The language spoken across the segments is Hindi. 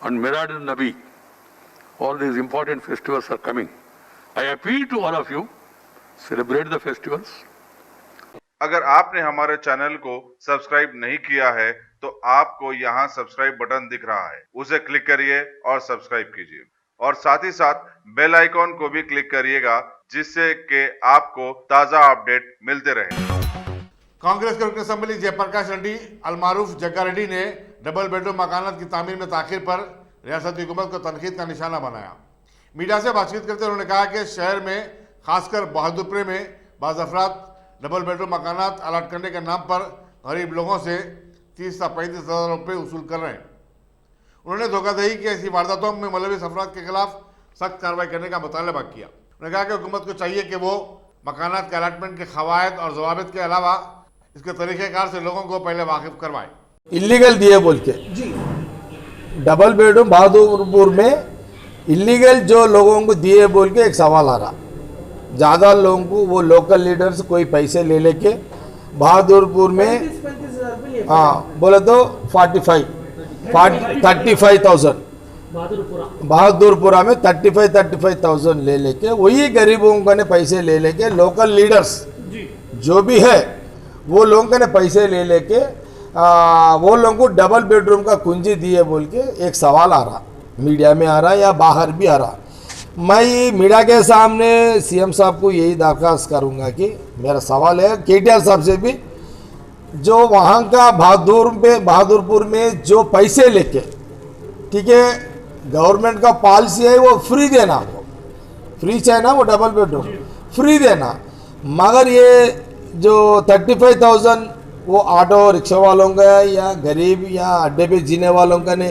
on Milad-un-Nabi. All these important festivals are coming. I appeal to all of you, celebrate the festivals. अगर आपने हमारे चैनल को सब्सक्राइब नहीं किया है तो आपको यहाँ सब्सक्राइब बटन दिख रहा है, उसे क्लिक करिए और सब्सक्राइब कीजिए और साथ ही साथ बेल आइकॉन को भी क्लिक करिएगा जिससे कि आपको ताजा अपडेट मिलते रहे। कांग्रेस के रुकन असेंबली जयप्रकाश रेड्डी अलमारूफ जग्गा रेड्डी ने डबल बेडरूम मकानात की तामीर में ताखिर पर रियासती हुकूमत को तनकीद का निशाना बनाया। मीडिया से बातचीत करते उन्होंने कहा कि शहर में खासकर बहादुरपुर में बाज़ अफराद डबल बेडरूम मकानात अलाट करने के नाम पर गरीब लोगों से 30 से 35 हज़ार रुपये वसूल कर रहे हैं। उन्होंने धोखाधड़ी की ऐसी वारदातों में मुलविस अफराद के खिलाफ सख्त कार्रवाई करने का मुतालबा किया। उन्होंने कहा कि हुकूमत को चाहिए कि वो मकानात के अलाटमेंट के क़वायद और ज़वाबित के अलावा इसके तरीक़ेकार से लोगों को पहले वाकिफ करवाए। इलीगल दिए बोल के डबल बेडरूम बहादुरपुर में इलीगल जो लोगों को दिए बोल के एक सवाल आ रहा। ज़्यादा लोगों को वो लोकल लीडर्स कोई पैसे ले लेके बहादुरपुर में बोले तो 35,000 बहादुरपुरा में 35,000 ले लेके वही गरीबों को ने पैसे ले लेके लोकल लीडर्स जो भी है वो लोगों ने पैसे ले लेके वो लोगों को डबल बेडरूम का कुंजी दिए बोल के एक सवाल आ रहा, मीडिया में आ रहा या बाहर भी आ रहा। मैं मीडिया के सामने सीएम साहब को यही दरख्वास्त करूंगा कि मेरा सवाल है केटीआर साहब से भी, जो वहाँ का बहादुरपुर में जो पैसे लेके, ठीक है, गवर्नमेंट का पॉलिसी है वो फ्री देना, वो फ्री चाहिए ना, वो डबल बेडरूम फ्री देना, मगर ये जो 35,000 वो ऑटो रिक्शा वालों का या गरीब या अड्डे पे जीने वालों का ने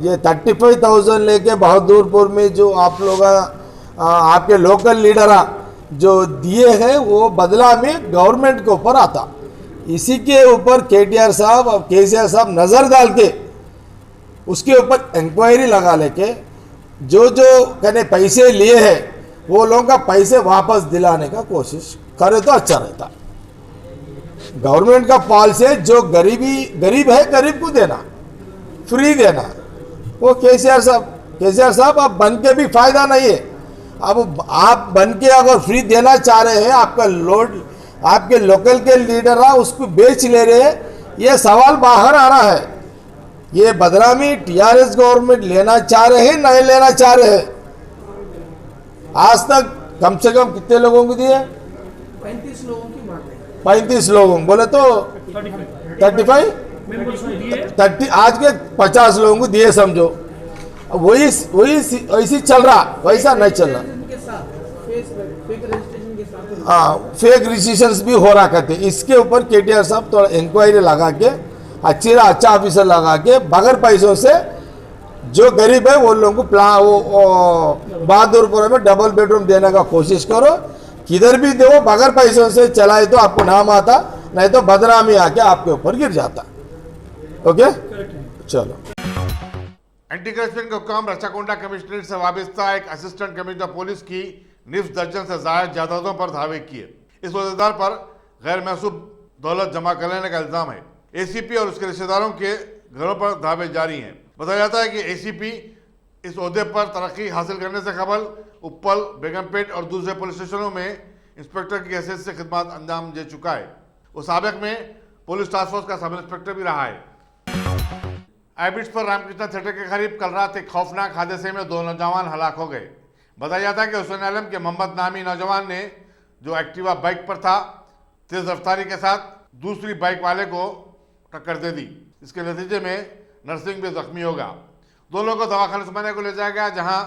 ये 35,000 लेके बहादुरपुर में जो आप लोग आपके लोकल लीडर जो दिए हैं वो बदला में गवर्नमेंट के ऊपर आता। इसी के ऊपर केटीआर साहब और केसीआर साहब नज़र डाल के उसके ऊपर इंक्वायरी लगा लेके जो कहने पैसे लिए हैं वो लोगों का पैसे वापस दिलाने का कोशिश करे तो अच्छा रहता। गवर्नमेंट का पॉलिसी है जो गरीब है गरीब को देना, फ्री देना। वो केसीआर साहब आप बन के भी फायदा नहीं है। अब आप बन के अगर फ्री देना चाह रहे हैं, आपका लोड आपके लोकल के लीडर उसको बेच ले रहे हैं, ये सवाल बाहर आ रहा है। ये बदनामी टीआरएस गवर्नमेंट लेना चाह रहे हैं नहीं लेना चाह रहे हैं। आज तक कम से कम कितने लोगों को दिए? 35 लोगों की बात है। 35 लोगों बोले तो 35 आज के 50 लोगों को दिए समझो। वही ऐसी चल रहा, वैसा नहीं चल रहा। फेक रजिस्ट्रेशन भी हो रहा करते। इसके ऊपर केटीआर साहब थोड़ा इंक्वायरी लगा के अच्छा ऑफिसर लगा के बगैर पैसों से जो गरीब है वो लोगों को बहादुरपुर में डबल बेडरूम देने का कोशिश करो। किधर भी दो बगैर पैसों से चलाए तो आपको नाम आता, नहीं तो बदनामी आके आपके ऊपर गिर जाता। ओके, चलो। एंटी करप्शन के हुक्म रचाकोंडा कमिश्नरेट से वाबस्ता एक असिस्टेंट कमिश्नर पुलिस की निफ्स दर्जन से जायद जायदादों पर धावे किए। इस वजहदार पर गैर महसूब दौलत जमा कर लेने का इल्जाम है। एसीपी और उसके रिश्तेदारों के घरों पर धावे जारी हैं। बताया जाता है कि एसीपी इस ओहदे पर तरक्की हासिल करने से कबल उप्पल, बेगमपेट और दूसरे पुलिस स्टेशनों में इंस्पेक्टर की हैसियत से खिदमत अंजाम दे चुका है। वो साबिक में पुलिस टास्क फोर्स का सब इंस्पेक्टर भी रहा है। आईबिट्स पर रामकृष्णा थिएटर के करीब कल रात एक खौफनाक हादसे में 2 नौजवान हलाक हो गए। बताया जाता है कि हुसैन आलम के मोहम्मद नामी नौजवान ने जो एक्टिवा बाइक पर था तेज रफ्तारी के साथ दूसरी बाइक वाले को टक्कर दे दी। इसके नतीजे में नरसिंह भी जख्मी हो गया। दोनों को दवाखाने समाने को ले जाया गया, जहां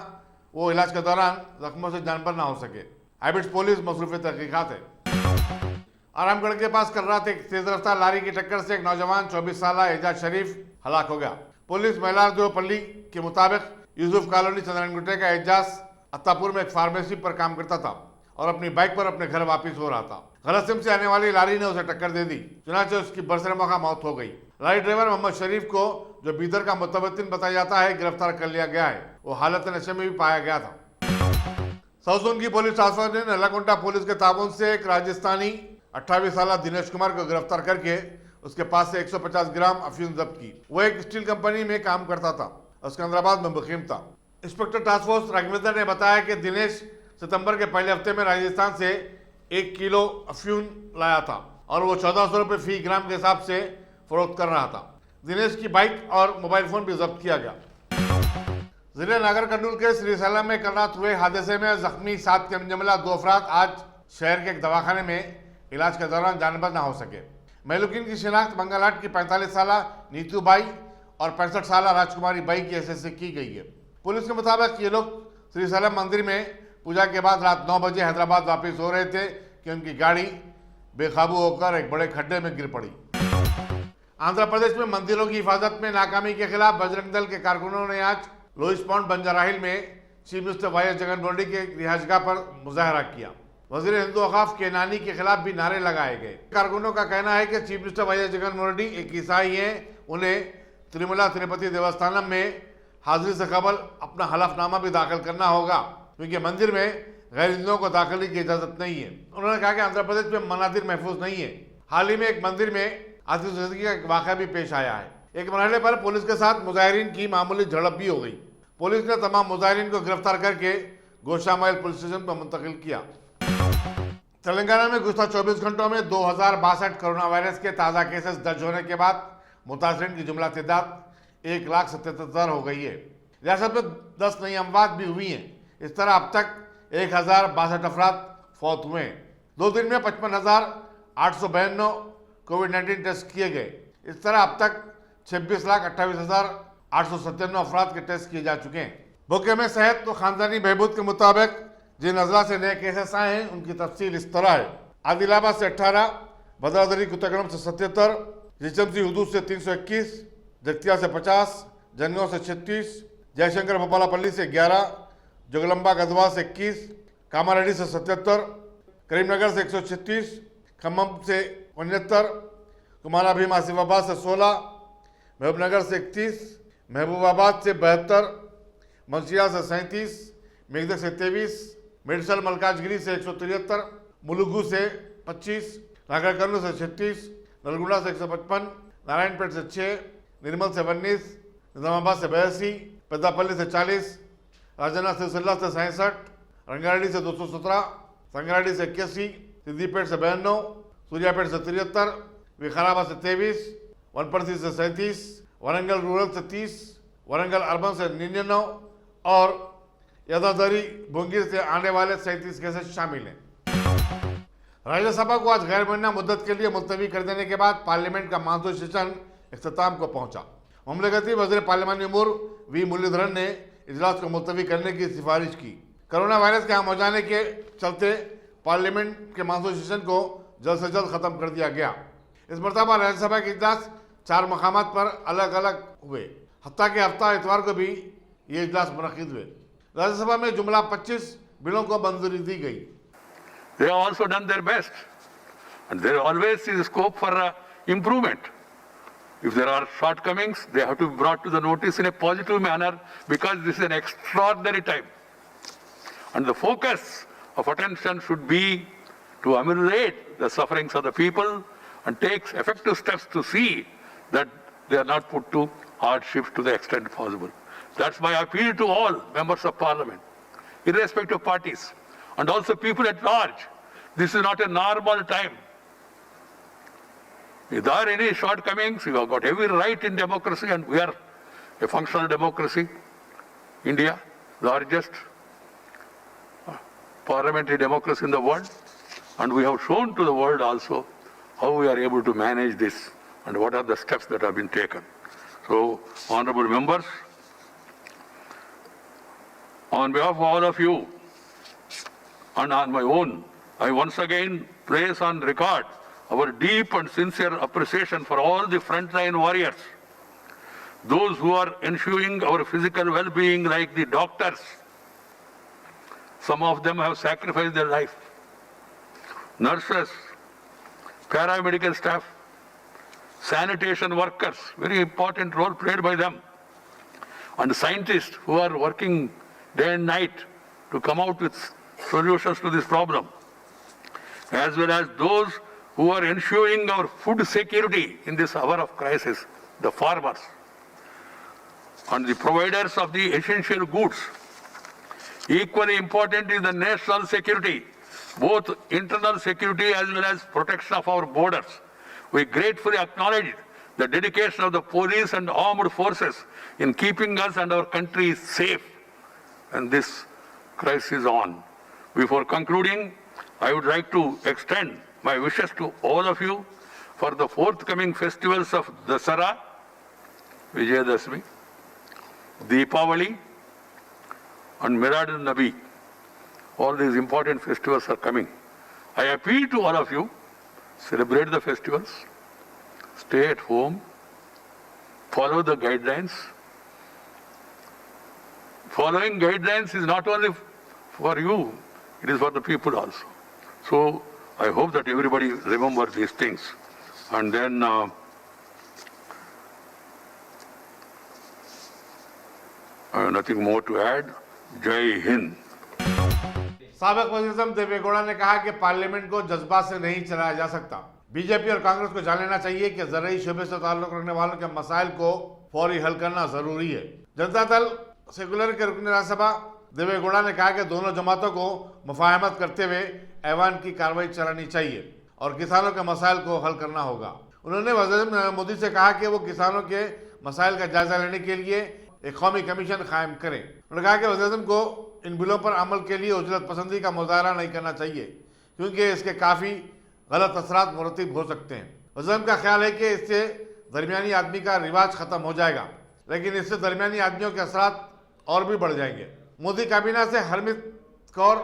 वो इलाज के दौरान जख्मों से जान पर ना हो सके। आईबिट्स पुलिस मसरूफ तहकीकात है। आरामगढ़ के पास कल रात एक तेज रफ्तार लारी की टक्कर से एक नौजवान 24 साल एजाज शरीफ हलाक हो गया। पुलिस महिलादेवपल्ली के मुताबिक यूसुफ कॉलोनी चंद्रनगुटे का एजाज अत्तापुर में एक फार्मेसी पर काम करता था और अपनी बाइक पर अपने घर वापस हो रहा था। गलत सिम से आने वाली लारी ने उसे टक्कर दे दी, चुनाचे उसकी बरसरे मौका मौत हो गई। लारी ड्राइवर मोहम्मद शरीफ को, जो बीदर का मुतवत्तिन बताया जाता है, गिरफ्तार कर लिया गया है। वो हालत नशे में भी पाया गया था। साउथ जोन की पुलिस टास्क फोर्स ने नलाकुंटा पुलिस के ताबून से एक राजस्थानी 28 साल दिनेश कुमार को गिरफ्तार करके उसके पास से 150 ग्राम अफीम जब्त की। वो एक स्टील कंपनी में काम करता था। और सिकंदराबाद में मुकीम था। इंस्पेक्टर टास्क फोर्स राघवेंद्र ने बताया कि दिनेश सितंबर के पहले हफ्ते में राजस्थान से 1 किलो अफीम लाया था और वो 1400 रुपये फी ग्राम के हिसाब से फरोख्त कर रहा था। दिनेश की बाइक और मोबाइल फोन भी जब्त किया गया। जिले नागर कर्नूल के श्रीशैलम में कल रात हुए हादसे में जख्मी 7 के जमला 2 अफराद आज शहर के एक दवाखाने में इलाज के दौरान जानबर न हो सके। महलूकिन की शिनाख्त मंगलहाट की 45 साल नीतू बाई और 65 साल राजकुमारी बाई की हैसियत से की गई है। पुलिस के मुताबिक ये लोग श्रीशैलम मंदिर में पूजा के बाद रात 9 बजे हैदराबाद वापस हो रहे थे कि उनकी गाड़ी बेकाबू होकर एक बड़े खड्डे में गिर पड़ी। आंध्र प्रदेश में मंदिरों की हिफाजत में नाकामी के खिलाफ बजरंग दल के कारकुनों ने आज लोइस पॉइंट बंजाराहिल में chief minister Y Jagan Reddy के रिहायशगाह पर मुजाहरा किया। वजीर हिंदू अकाफ के नानी के खिलाफ भी नारे लगाए गए। कारकुनों का कहना है कि chief minister Y Jagan Reddy एक ईसाई हैं, उन्हें तिरुमला तिरुपति देवस्थानम में हाजिरी से कबल अपना हलफनामा भी दाखिल करना होगा क्योंकि मंदिर में गैर हिंदुओं को दाखिले की इजाजत नहीं है। उन्होंने कहा कि आंध्र प्रदेश में मनादिर महफूज नहीं है। हाल ही में एक मंदिर में आतिशबाजी का एक वाक़या भी पेश आया है। एक मरहले पर पुलिस के साथ मुजाहिरीन की मामूली झड़प भी हो गई। पुलिस ने तमाम मुजाहिरीन को गिरफ्तार करके गोशामहल पुलिस स्टेशन पर मुंतकिल किया। तेलंगाना में गुज़श्ता 24 घंटों में 2062 कोरोना वायरस के ताज़ा केसेस दर्ज होने के बाद मुतासरीन की जुमला तादाद 1,77,000 हो गई है। रियासत में 10 नई अमवात भी हुई हैं। इस तरह अब तक 1,062 अफराद फौत हुए हैं। 2 दिन में 55,892 कोविड-19 टेस्ट किए गए। इस तरह अब तक 26,28,897 अफराद के टेस्ट किए जा चुके हैं। बुके में सेहत तो खानदानी बहबूद के मुताबिक जिन अजला से नए केसेस आए हैं उनकी तफसील इस तरह है। आदिलाबाद से 18, भद्रादरी कुतगड़म से 77, जिचमसी हुदूद से 321, जगतिया से 50, जन्नों से 36, जयशंकर भोपालापल्ली से 11, जोगलम्बा गदवा से 21, कामारेड्डी से 77, करीमनगर से 136, खम्मम से 69, कुमारा भीम आसिफाबाद से 16, महबूबनगर से 31, महबूबाबाद से 72, मंशिया से 37, मेघदक से 23, मेडसल मलकाजगिरी से 173, मुलुगू से 25, नागर कर्नूल से 36, नलगुंडा से 155, नारायणपेट से 6, निर्मल से 19, निजामाबाद से 82, पेदापल्ली से 40, राजन्ना सिलसिला से 67, रंगारेड्डी से 217, संगारेड्डी से 81, सिद्दीपेट से 92, सूर्यापेट से 73, विकाराबाद से 23, वनपर्ती से 37, वरंगल रूरल से 30, वरंगल अर्बन से 99 और यादादरी भुंगीर से आने वाले 37 केसेस शामिल हैं। राज्यसभा को आज गैर मुमन्ना मुद्दत के लिए मुलतवी कर देने के बाद पार्लियामेंट का मानसून सेशन इख्तिताम को पहुंचा। ममलकती वज़ीर पार्लियामानी उमूर वी मुरलीधरन ने इजलास को मुलतवी करने की सिफारिश की। कोरोना वायरस के आम हो जाने के चलते पार्लियामेंट के मानसून सेशन को जल्द से जल्द खत्म कर दिया गया। इस मरतबा राज्यसभा के इजलास 4 मकामात पर अलग अलग हुए। हफ्ता के हफ्ता इतवार को भी ये इजलास मुनक़िद हुए। राज्यसभा में जुमला 25 बिलों को मंजूरी दी गई। They have also done their best, and there always is scope for improvement. If there are shortcomings, they have to be brought to the notice in a positive manner because this is an extraordinary time. And the focus of attention should be to ameliorate the sufferings of the people and take effective steps to see that they are not put to hardships to the extent possible. That's my appeal to all members of parliament, irrespective of parties, and also people at large. This is not a normal time. If there are any shortcomings, you have got every right in democracy, and we are a functional democracy. India, largest parliamentary democracy in the world, and we have shown to the world also how we are able to manage this and what are the steps that have been taken. So, honorable members, on behalf of all of you and on my own, I once again place on record our deep and sincere appreciation for all the frontline warriors, those who are ensuring our physical well-being like the doctors. Some of them have sacrificed their life. Nurses, paramedical staff, sanitation workers, very important role played by them, and scientists who are working day and night to come out with solutions to this problem, as well as those who are ensuring our food security in this hour of crisis, the farmers. and the providers of the essential goods. Equally important is the national security, both internal security as well as protection of our borders. We gratefully acknowledge the dedication of the police and armed forces in keeping us and our country safe. And this crisis is on. Before concluding, I would like to extend my wishes to all of you for the forthcoming festivals of Dasara, Vijayadashmi, Deepavali, and Milad-un-Nabi. All these important festivals are coming. I appeal to all of you, celebrate the festivals, stay at home, follow the guidelines. Following guidelines is not only for you, it is for the people also. So I hope that everybody remember these things. And then nothing more to add. Jai Hind. साबिक वज़ीर-ए-आज़म देवे गौड़ा ने कहा कि पार्लियामेंट को जज्बा से नहीं चलाया जा सकता। बीजेपी और कांग्रेस को जान लेना चाहिए कि ज़रूरी शोबे से ताल्लुक रखने वालों के मसाइल को फौरी हल करना जरूरी है। जनता दल सेकुलर के रुकन राज्यसभा देवे गौड़ा ने कहा कि दोनों जमातों को मुफाहमत करते हुए ऐवान की कार्रवाई चलानी चाहिए और किसानों के मसाइल को हल करना होगा। उन्होंने वज़ीर नरेंद्र मोदी से कहा कि वो किसानों के मसाइल का जायजा लेने के लिए एक कौमी कमीशन कायम करें। उन्होंने कहा कि वज़ीर को इन बिलों पर अमल के लिए उजरत पसंदी का मुजाहरा नहीं करना चाहिए क्योंकि इसके काफ़ी गलत असरात मुरतब हो सकते हैं। वज़ीर का ख्याल है कि इससे दरमियानी आदमी का रिवाज ख़त्म हो जाएगा, लेकिन इससे दरमियानी आदमियों के असरात और भी बढ़ जाएंगे। मोदी काबीना से हरमीत कौर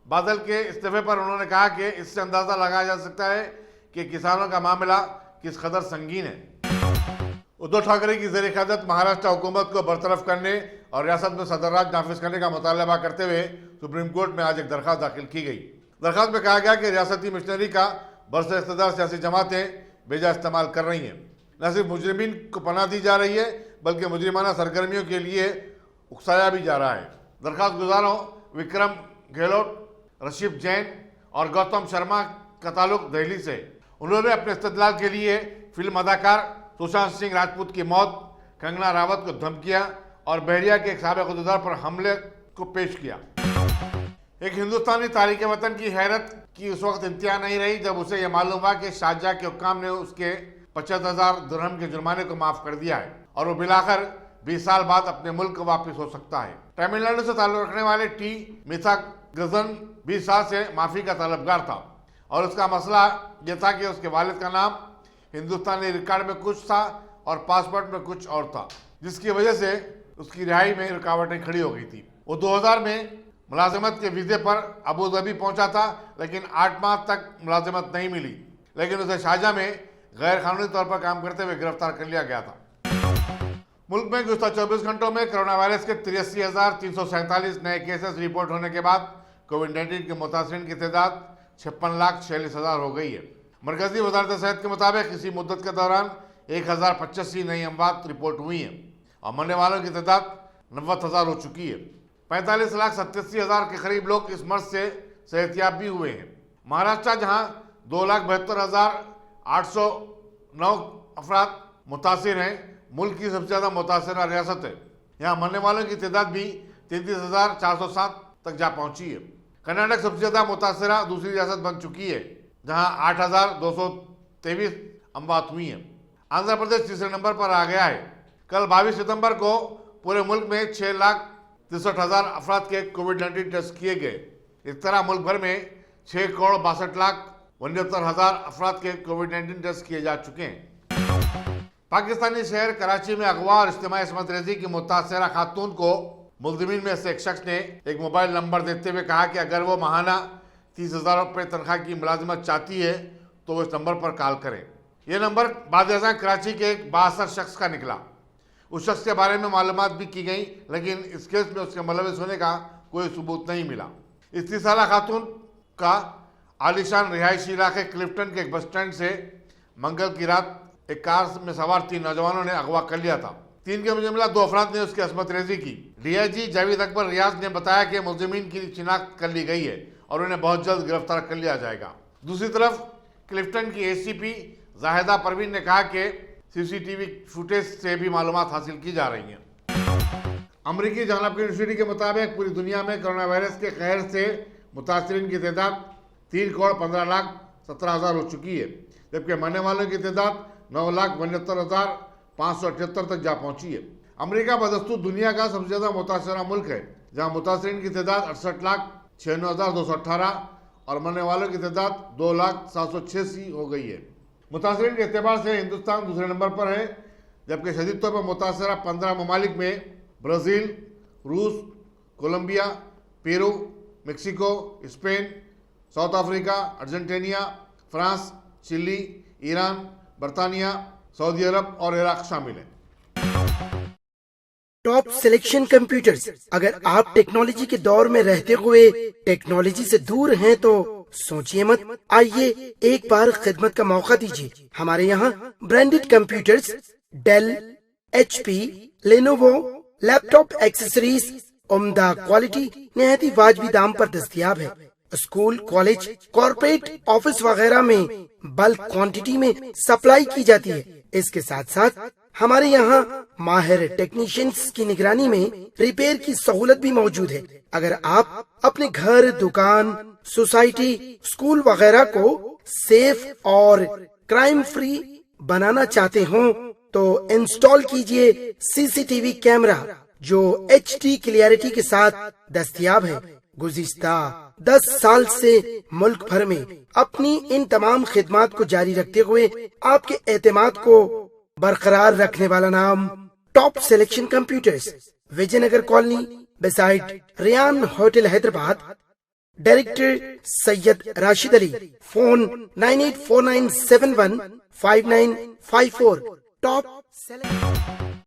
बादल के इस्तीफे पर उन्होंने कहा कि इससे अंदाज़ा लगाया जा सकता है कि किसानों का मामला किस कदर संगीन है। उद्धव ठाकरे की ज़ेर क़यादत महाराष्ट्र हुकूमत को बरतरफ करने और रियासत में सदरराज नाफिज करने का मुतालबा करते हुए सुप्रीम कोर्ट में आज एक दरख्वास्त दाखिल की गई। दरख्वास्त में कहा गया कि रियासती मिशनरी का बरसे इक़्तिदार सियासी जमातें बेजा इस्तेमाल कर रही हैं। न सिर्फ मुजरिमीन को पनाह दी जा रही है बल्कि मुजरिमाना सरगर्मियों के लिए उकसाया भी जा रहा है। दरख्वास्त गुजारों विक्रम गहलोत, रशीद जैन और गौतम शर्मा का ताल्लुक दिल्ली से। उन्होंने अपने इस्तदलाल के लिए फिल्म अदाकार सुशांत सिंह राजपूत की मौत, कंगना रावत को धमकियां और बहरिया के एक साबिक अहदेदार पर हमले को पेश किया। एक हिंदुस्तानी तारिक वतन की हैरत की उस वक्त इंतहा नहीं रही जब उसे यह मालूम हुआ कि शारजाह के हुक्काम ने उसके 75,000 दिरहम के जुर्माने को माफ कर दिया है और वो बिलाखिर 20 साल बाद अपने मुल्क वापस हो सकता है। तमिलनाडु से ताल्लुक रखने वाले टी मिथागजन 20 साल से माफी का तलबगार था और उसका मसला यह था कि उसके वालिद का नाम हिंदुस्तानी रिकॉर्ड में कुछ था और पासपोर्ट में कुछ और था, जिसकी वजह से उसकी रिहाई में रुकावटें खड़ी हो गई थी। वो 2000 में मुलाजमत के वीज़े पर अबू धाबी पहुंचा था, लेकिन 8 माह तक मुलाजमत नहीं मिली, लेकिन उसे शारजाह में गैर कानूनी तौर पर काम करते हुए गिरफ्तार कर लिया गया था। मुल्क में गुज़श्ता 24 घंटों में कोरोना वायरस के 83,347 नए केसेस रिपोर्ट होने के बाद कोविड-19 के मुतासरीन की तादाद 56,46,000 हो गई है। मरकजी वजारत सेहत के मुताबिक इसी मुद्दत के दौरान 1,085 नई अमवात रिपोर्ट हुई हैं और मरने वालों की तादाद 90,000 हो चुकी है। 45,87,000 के करीब लोग इस मर्ज से सेहतियाब भी हुए हैं। महाराष्ट्र जहां 2,72,809 अफराद मुतासिर हैं, मुल्क की सबसे ज़्यादा मुतासरा रियासत है। यहाँ मरने वालों की तादाद भी 33,407 तक जा पहुंची है। कर्नाटक सबसे ज़्यादा मुतासरा दूसरी रियासत बन चुकी है जहां 8,223 अमवात हुई हैं। आंध्र प्रदेश तीसरे नंबर पर आ गया है। कल 22 सितंबर को पूरे मुल्क में 6,63,000 अफराद के कोविड-19 टेस्ट किए गए। इस तरह मुल्क भर में 6,62,69,000 अफराद के कोविड-19 टेस्ट किए जा चुके हैं। पाकिस्तानी शहर कराची में अगवा और इज्तिमाई इसमत रेजी की मुतासरा खातून को मुलजिमीन में से एक शख्स ने एक मोबाइल नंबर देते हुए कहा कि अगर वो माहाना 30,000 रुपये तनख्वाह की मुलाजमत चाहती है तो वो इस नंबर पर कॉल करें। यह नंबर बाद कराची के एक 62 शख्स का निकला। उस शख्स के बारे में मालूमात भी की गई, लेकिन इस केस में उसके मुलविस होने का कोई सबूत नहीं मिला। इस 30 साला खातून का आलिशान रिहायशी इलाके क्लिफ्टन के एक बस स्टैंड से मंगल की रात एक कार में सवार 3 नौजवानों ने अगवा कर लिया था। 3 के मुजरिम 2 अफराद ने उसकी असमत रेजी की। डीआईजी जावेद अकबर रियाज ने बताया कि मुलजिमीन की शिनाख्त कर ली गई है और उन्हें बहुत जल्द गिरफ्तार कर लिया जाएगा। दूसरी तरफ क्लिफ्टन की एसीपी जाहिदा परवीन ने कहा कि सीसीटीवी फुटेज से भी मालूमात हासिल की जा रही हैं। अमरीकी जानब यूनिवर्सिटी के मुताबिक पूरी दुनिया में कोरोना वायरस के कहर से मुतासरीन की तादाद 3,15,17,000 हो चुकी है, जबकि मरने वालों की तादाद 9,72,578 तक जा पहुंची है। अमरीका बदस्तूर दुनिया का सबसे ज्यादा मुतासरा मुल्क है, जहां मुतासरीन की तादाद 68,96,218 और मरने वालों की तादाद 2,07,86 हो गई है। मुतासरीन के एतबार से हिंदुस्तान दूसरे नंबर पर है, जबकि शदीद तौर पर मुतासरा 15 ममालिक में ब्राज़ील, रूस, Colombia, Peru, Mexico, Spain, South Africa, Argentina, France, Chile, Iran, बरतानिया, सऊदी अरब और इराक शामिल हैं। Top selection computers. अगर आप टेक्नोलॉजी के दौर में रहते हुए टेक्नोलॉजी से दूर हैं तो सोचिए मत, आइए एक बार खिदमत का मौका दीजिए। हमारे यहाँ branded computers Dell, HP, Lenovo, laptop accessories उम्दा क्वालिटी निहायती वाजबी दाम पर दस्तयाब है। स्कूल, कॉलेज, कॉर्पोरेट, ऑफिस वगैरह में बल्क क्वांटिटी में सप्लाई की जाती है। इसके साथ साथ हमारे यहाँ माहिर टेक्नीशियंस की निगरानी में रिपेयर की सहूलत भी मौजूद है। अगर आप अपने घर, दुकान, सोसाइटी, स्कूल वगैरह को सेफ और क्राइम फ्री बनाना चाहते हो तो इंस्टॉल कीजिए CCTV कैमरा जो HD क्लियरिटी के साथ दस्तयाब है। गुज़िश्ता 10 साल से मुल्क भर में अपनी इन तमाम खिदमात को जारी रखते हुए आपके एतमाद को बरकरार रखने वाला नाम top selection computers, Vijayanagar colony beside Riyan hotel, Hyderabad. Director Syed Rashid Ali. Phone 9849715954। Top selection.